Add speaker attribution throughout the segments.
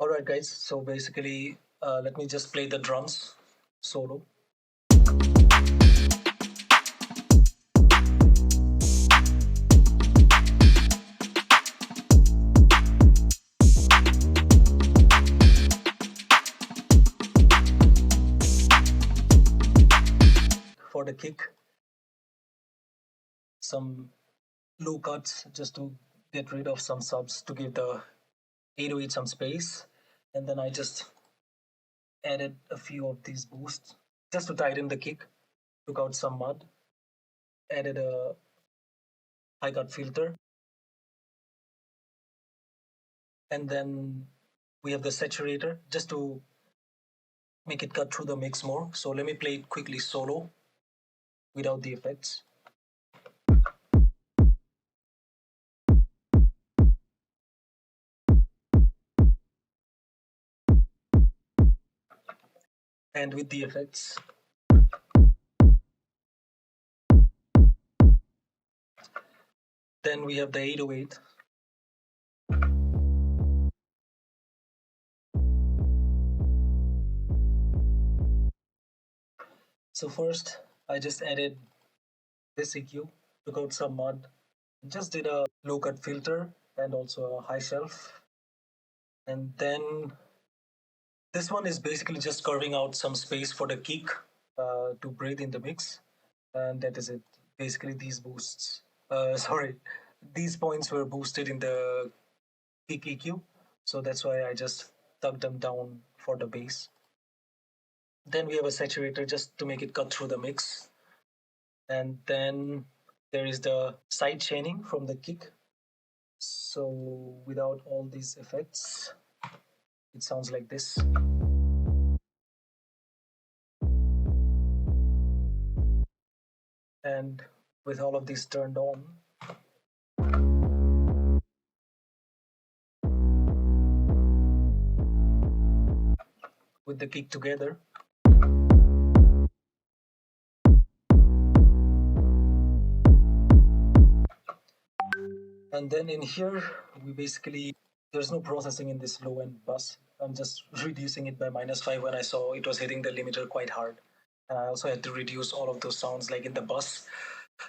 Speaker 1: Alright guys, so basically let me just play the drums solo. For the kick, some low cuts just to get rid of some subs to give the 808 some space, and then I just added a few of these boosts just to tighten the kick, took out some mud, added a high cut filter, and then we have the saturator just to make it cut through the mix more. So let me play it quickly solo without the effects. And with the effects. Then we have the 808. So first, I just added this EQ, took out some mud, just did a low cut filter and also a high shelf. And then this one is basically just carving out some space for the kick to breathe in the mix. And that is it. Basically these boosts, these points were boosted in the kick EQ. So that's why I just tucked them down for the bass. Then we have a saturator just to make it cut through the mix. And then there is the side chaining from the kick. So without all these effects, it sounds like this. And with all of these turned on, with the kick together, and then in here we basically, there's no processing in this low end bus. I'm just reducing it by -5 when I saw it was hitting the limiter quite hard. And I also had to reduce all of those sounds like in the bus.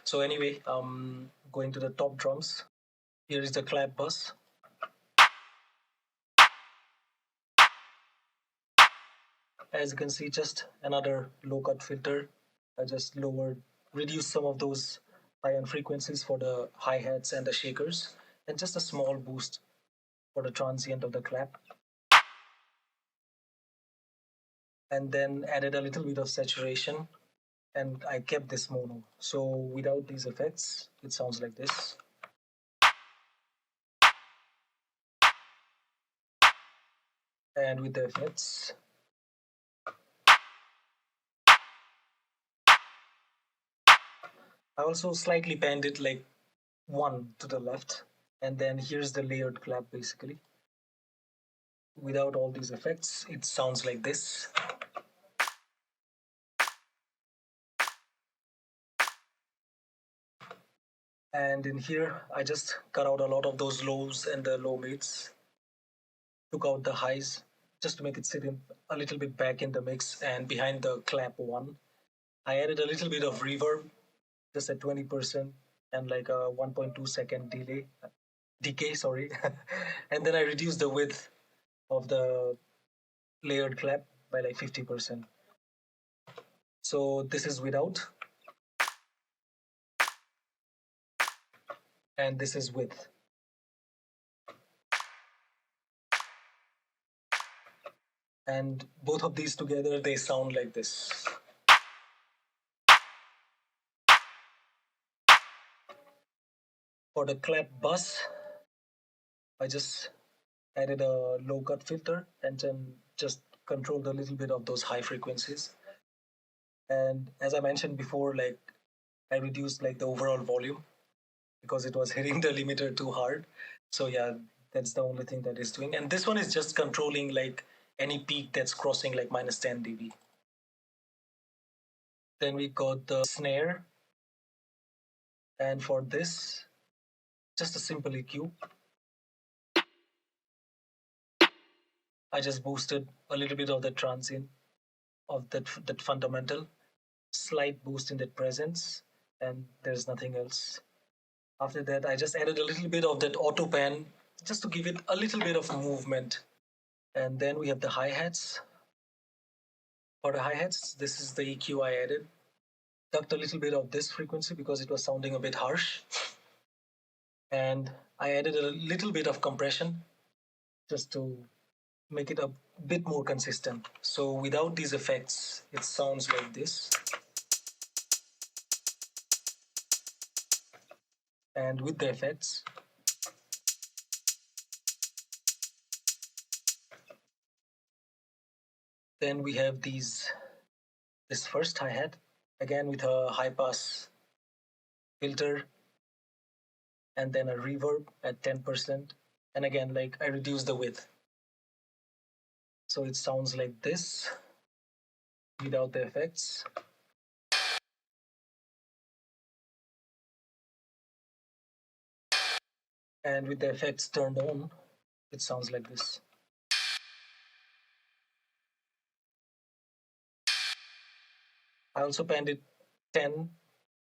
Speaker 1: So anyway, going to the top drums, here is the clap bus. As you can see, just another low cut filter. I just reduced some of those high end frequencies for the hi-hats and the shakers, and just a small boost for the transient of the clap. And then added a little bit of saturation, and I kept this mono. So without these effects, it sounds like this. And with the effects, I also slightly panned it like 1 to the left, and then here's the layered clap basically. Without all these effects, it sounds like this. And in here, I just cut out a lot of those lows and the low mids, took out the highs just to make it sit in a little bit back in the mix. And behind the clap one, I added a little bit of reverb, just at 20%, and like a 1.2 second decay, sorry. And then I reduced the width of the layered clap by like 50%. So this is without, and this is with. And both of these together, they sound like this. For the clap bus, I just added a low cut filter and then just controlled a little bit of those high frequencies. And as I mentioned before, like I reduced like the overall volume because it was hitting the limiter too hard. So yeah, that's the only thing that is doing. And this one is just controlling like any peak that's crossing like minus 10 dB. Then we got the snare. And for this, just a simple EQ. I just boosted a little bit of the transient of that fundamental, slight boost in that presence, and there's nothing else. After that, I just added a little bit of that auto pan just to give it a little bit of movement. And then we have the hi-hats. For the hi-hats, this is the EQ I added. Ducked a little bit of this frequency because it was sounding a bit harsh. And I added a little bit of compression just to make it a bit more consistent. So without these effects, it sounds like this. And with the effects, then we have this first hi-hat, again with a high pass filter, and then a reverb at 10%. And again, like I reduced the width. So it sounds like this without the effects. And with the effects turned on, it sounds like this. I also panned it 10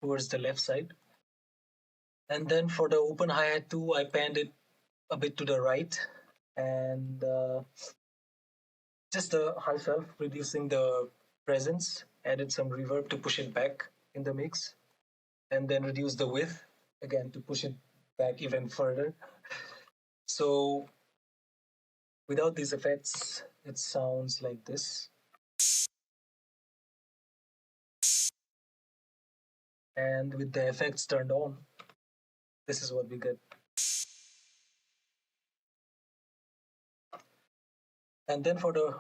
Speaker 1: towards the left side. And then for the open hi-hat too, I panned it a bit to the right. And just the high shelf, reducing the presence, added some reverb to push it back in the mix, and then reduce the width again to push it back even further. So without these effects, it sounds like this. And with the effects turned on, this is what we get. And then for the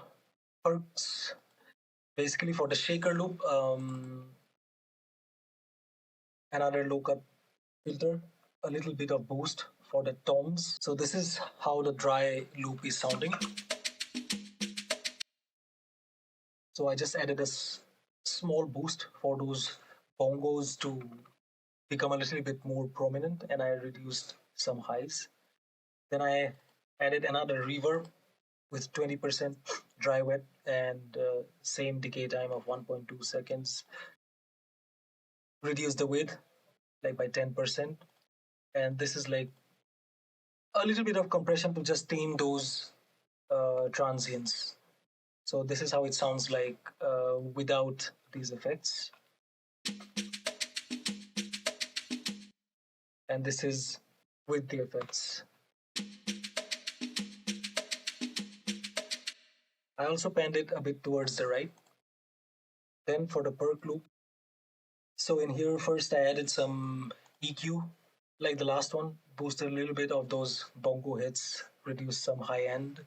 Speaker 1: perks, basically for the shaker loop, another low cut filter, a little bit of boost for the toms. So this is how the dry loop is sounding. So I just added a small boost for those bongos to become a little bit more prominent, and I reduced some highs. Then I added another reverb with 20% dry wet and same decay time of 1.2 seconds. Reduce the width like by 10%. And this is like a little bit of compression to just tame those transients. So this is how it sounds like without these effects. And this is with the effects. I also panned it a bit towards the right. Then for the perk loop, so in here first I added some EQ, like the last one, boosted a little bit of those bongo hits, reduced some high end.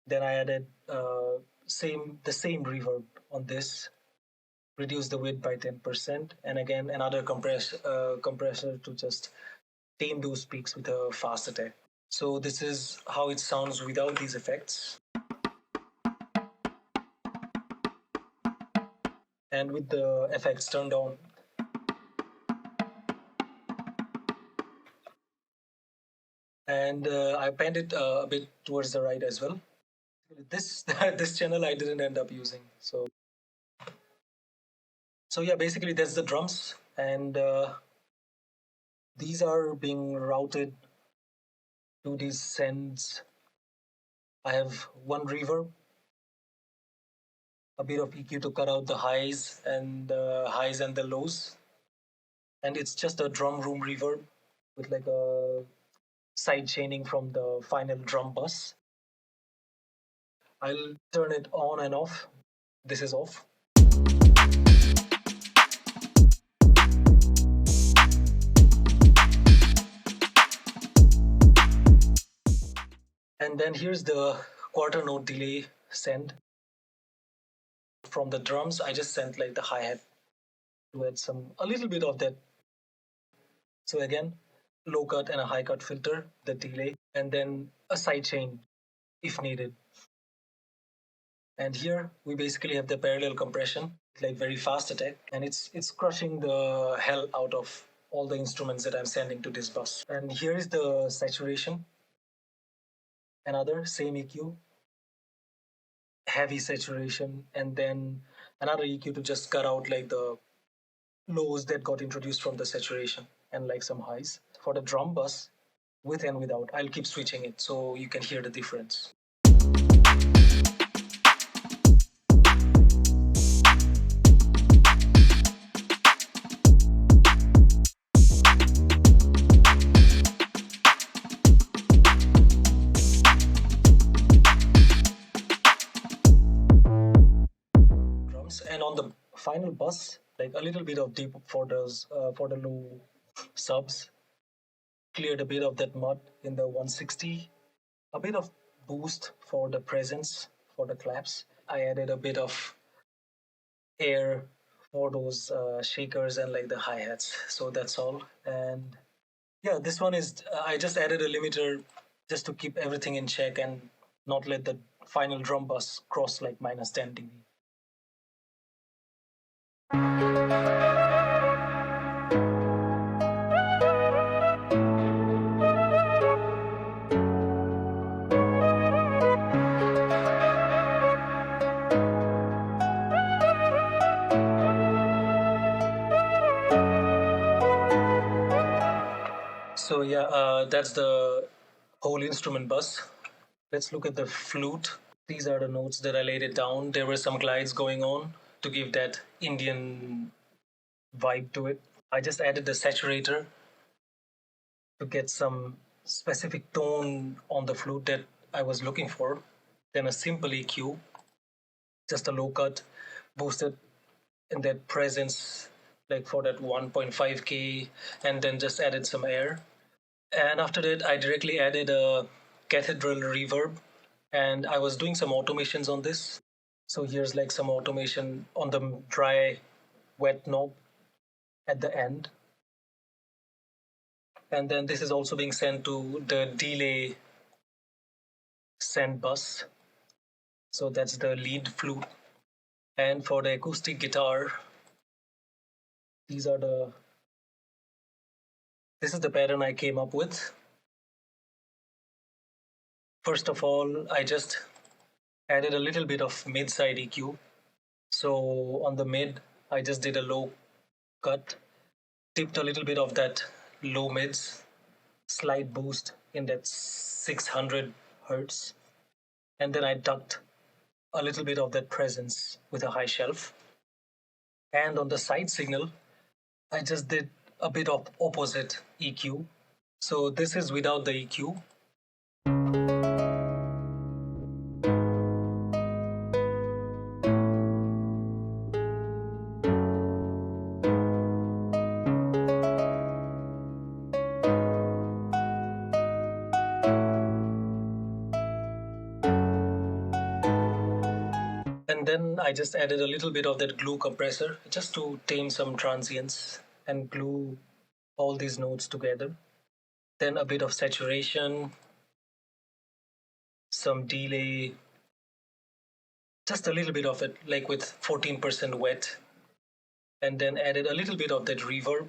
Speaker 1: Then I added the same reverb on this, reduced the width by 10%, and again another compressor to just tame those peaks with a fast attack. So this is how it sounds without these effects. And with the effects turned on, and I panned it a bit towards the right as well. This this channel I didn't end up using. So yeah, basically that's the drums, and these are being routed to these sends. I have one reverb, a bit of EQ to cut out the highs and the lows, and it's just a drum room reverb with like a side chaining from the final drum bus. I'll turn it on and off. This is off. And then here's the quarter note delay send. From the drums, I just sent like the hi-hat to add a little bit of that. So again, low cut and a high cut filter, the delay, and then a side chain if needed. And here we basically have the parallel compression, like very fast attack, and it's crushing the hell out of all the instruments that I'm sending to this bus. And here is the saturation, another same EQ, heavy saturation, and then another EQ to just cut out like the lows that got introduced from the saturation and like some highs. For the drum bus, with and without, I'll keep switching it so you can hear the difference. And on the final bus, like a little bit of deep for the low subs, cleared a bit of that mud in the 160, a bit of boost for the presence for the claps. I added a bit of air for those shakers and like the hi-hats. So that's all. And yeah, this one is I just added a limiter just to keep everything in check and not let the final drum bus cross like minus 10 dB. So yeah, that's the whole instrument bus. Let's look at the flute. These are the notes that I laid it down. There were some glides going on to give that Indian vibe to it. I just added the saturator to get some specific tone on the flute that I was looking for. Then a simple EQ, just a low cut, boosted in that presence, like for that 1.5K, and then just added some air. And after that, I directly added a cathedral reverb, and I was doing some automations on this. So here's like some automation on the dry, wet knob at the end. And then this is also being sent to the delay send bus. So that's the lead flute. And for the acoustic guitar, this is the pattern I came up with. First of all, I just added a little bit of mid-side EQ. So on the mid, I just did a low cut, tipped a little bit of that low mids, slight boost in that 600 hertz, and then I ducked a little bit of that presence with a high shelf. And on the side signal, I just did a bit of opposite EQ. So this is without the EQ. And then I just added a little bit of that glue compressor just to tame some transients and glue all these notes together. Then a bit of saturation, some delay, just a little bit of it, like with 14% wet. And then added a little bit of that reverb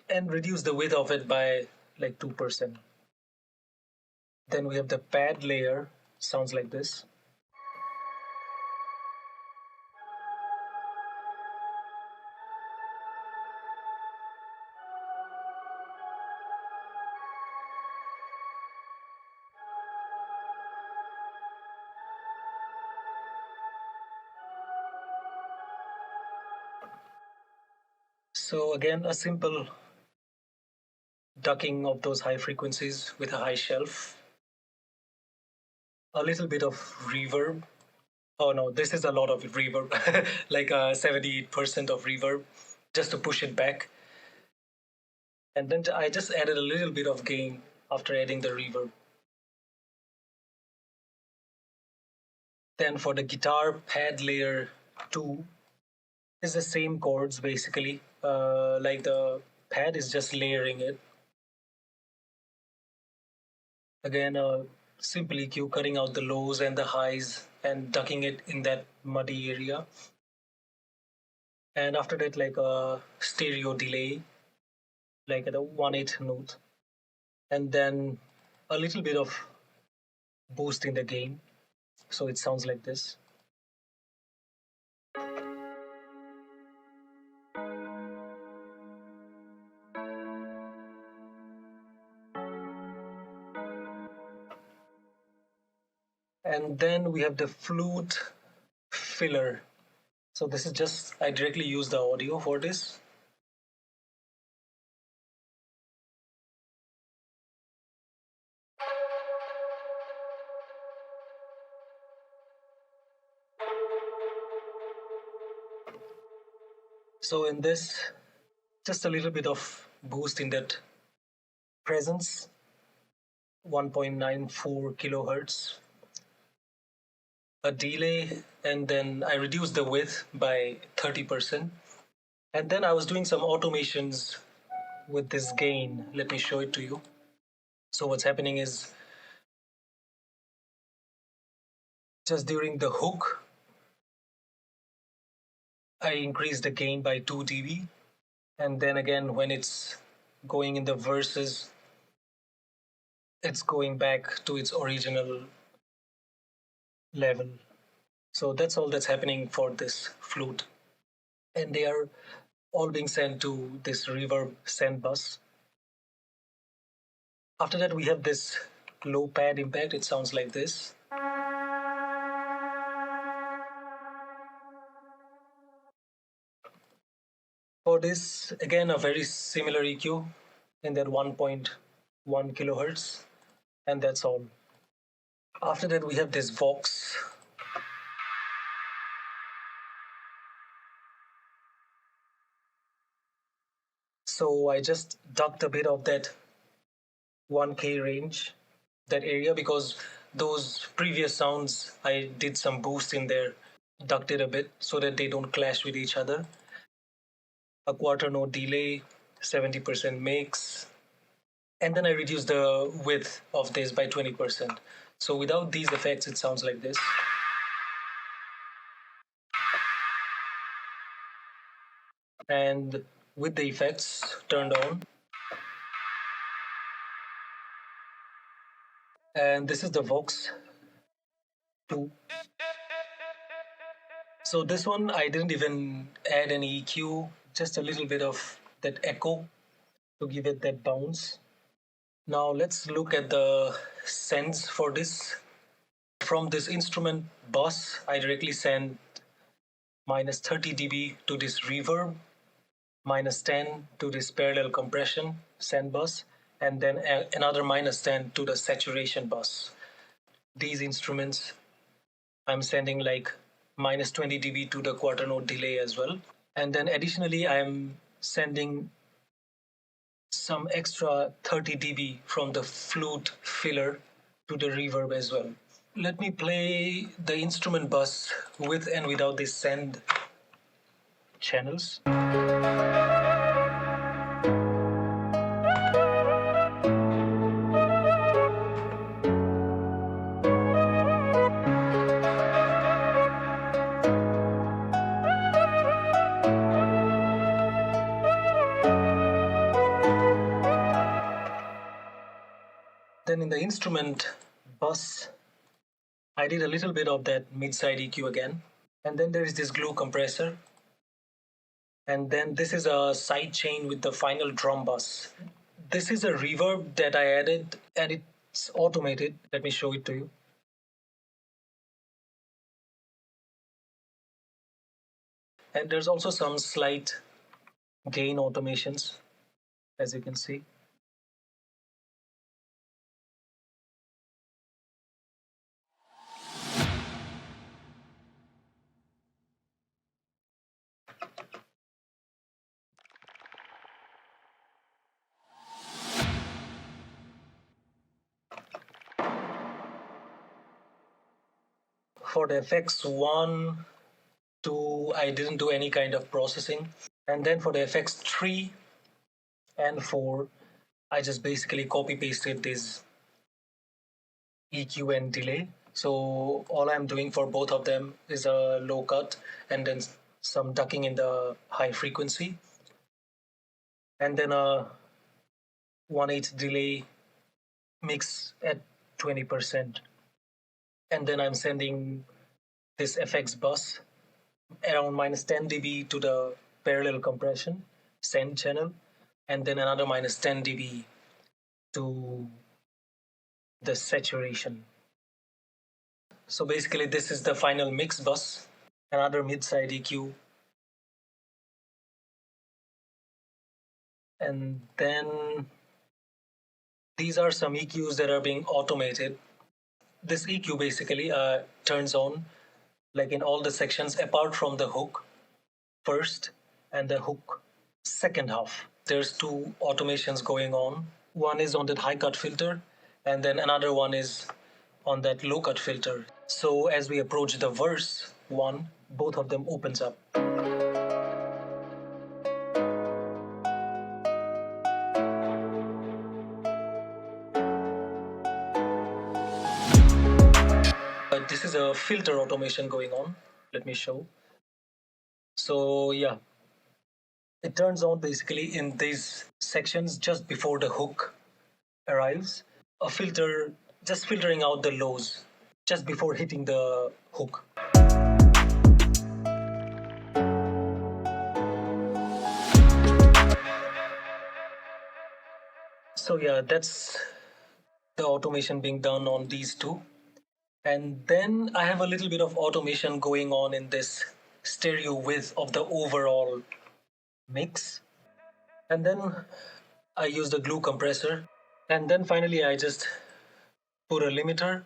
Speaker 1: and reduced the width of it by like 2%. Then we have the pad layer, sounds like this. So again, a simple ducking of those high frequencies with a high shelf. A little bit of reverb. Oh no, this is a lot of reverb, like 78% of reverb, just to push it back. And then I just added a little bit of gain after adding the reverb. Then for the guitar pad layer 2, is the same chords basically. Like the pad is just layering it. Again, a simple EQ, cutting out the lows and the highs and ducking it in that muddy area. And after that, like a stereo delay, like at a 1/8 note. And then a little bit of boost in the gain. So it sounds like this. And then we have the flute filler. So this is just, I directly use the audio for this. So in this, just a little bit of boost in that presence, 1.94 kilohertz, a delay, and then I reduced the width by 30%. And then I was doing some automations with this gain. Let me show it to you. So what's happening is just during the hook, I increased the gain by 2 dB. And then again, when it's going in the verses, it's going back to its original level. So that's all that's happening for this flute. And they are all being sent to this reverb send bus. After that, we have this low pad impact. It sounds like this. For this, again, a very similar EQ in that 1.1 kilohertz, and that's all. After that, we have this Vox. So I just ducked a bit of that 1K range, that area, because those previous sounds, I did some boost in there, ducked it a bit so that they don't clash with each other. A quarter note delay, 70% mix, and then I reduced the width of this by 20%. So without these effects, it sounds like this. And with the effects turned on, and this is the Vox 2. So this one, I didn't even add any EQ, just a little bit of that echo to give it that bounce. Now let's look at the sends for this. From this instrument bus, I directly send minus 30 dB to this reverb, minus 10 to this parallel compression send bus, and then another minus 10 to the saturation bus. These instruments, I'm sending like minus 20 dB to the quarter note delay as well. And then additionally, I'm sending some extra 30 dB from the flute filler to the reverb as well. Let me play the instrument bus with and without these send channels. Then in the instrument bus, I did a little bit of that mid-side EQ again. And then there is this glue compressor. And then this is a side chain with the final drum bus. This is a reverb that I added and it's automated. Let me show it to you. And there's also some slight gain automations, as you can see. For the effects 1, 2, I didn't do any kind of processing. And then for the effects 3 and 4, I just basically copy pasted this EQ and delay. So all I'm doing for both of them is a low cut and then some ducking in the high frequency. And then a 1/8 delay mix at 20%. And then I'm sending this FX bus around -10 dB to the parallel compression send channel, and then another -10 dB to the saturation. So basically this is the final mix bus, another mid-side EQ. And then these are some EQs that are being automated. This EQ basically turns on like in all the sections apart from the hook first and the hook second half. There's two automations going on. One is on that high cut filter and then another one is on that low cut filter. So as we approach the verse one, both of them opens up. This is a filter automation going on. Let me show. So yeah, it turns on basically in these sections just before the hook arrives. A filter just filtering out the lows just before hitting the hook. So yeah, that's the automation being done on these two. And then I have a little bit of automation going on in this stereo width of the overall mix. And then I use the glue compressor. And then finally I just put a limiter,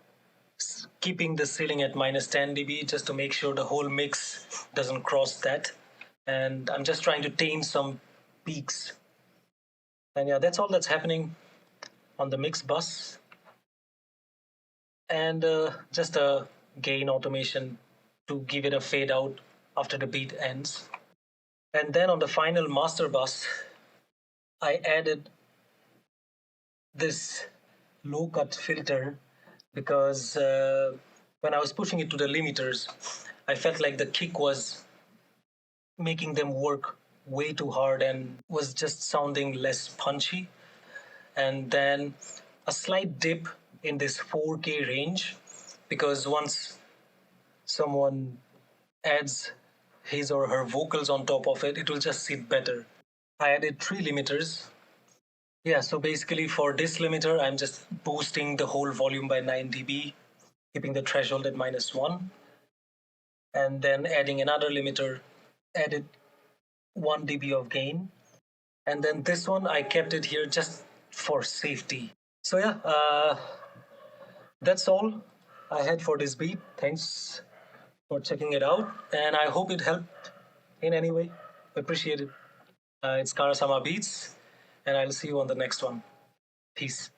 Speaker 1: keeping the ceiling at -10 dB just to make sure the whole mix doesn't cross that. And I'm just trying to tame some peaks. And yeah, that's all that's happening on the mix bus. And just a gain automation to give it a fade out after the beat ends. And then on the final master bus, I added this low cut filter because when I was pushing it to the limiters, I felt like the kick was making them work way too hard and was just sounding less punchy. And then a slight dip in this 4K range, because once someone adds his or her vocals on top of it, it will just sit better. I added 3 limiters. Yeah, so basically for this limiter, I'm just boosting the whole volume by 9 dB, keeping the threshold at -1. And then adding another limiter, added 1 dB of gain. And then this one, I kept it here just for safety. So yeah, that's all I had for this beat. Thanks for checking it out. And I hope it helped in any way. Appreciate it. It's Karasama Beats, and I'll see you on the next one. Peace.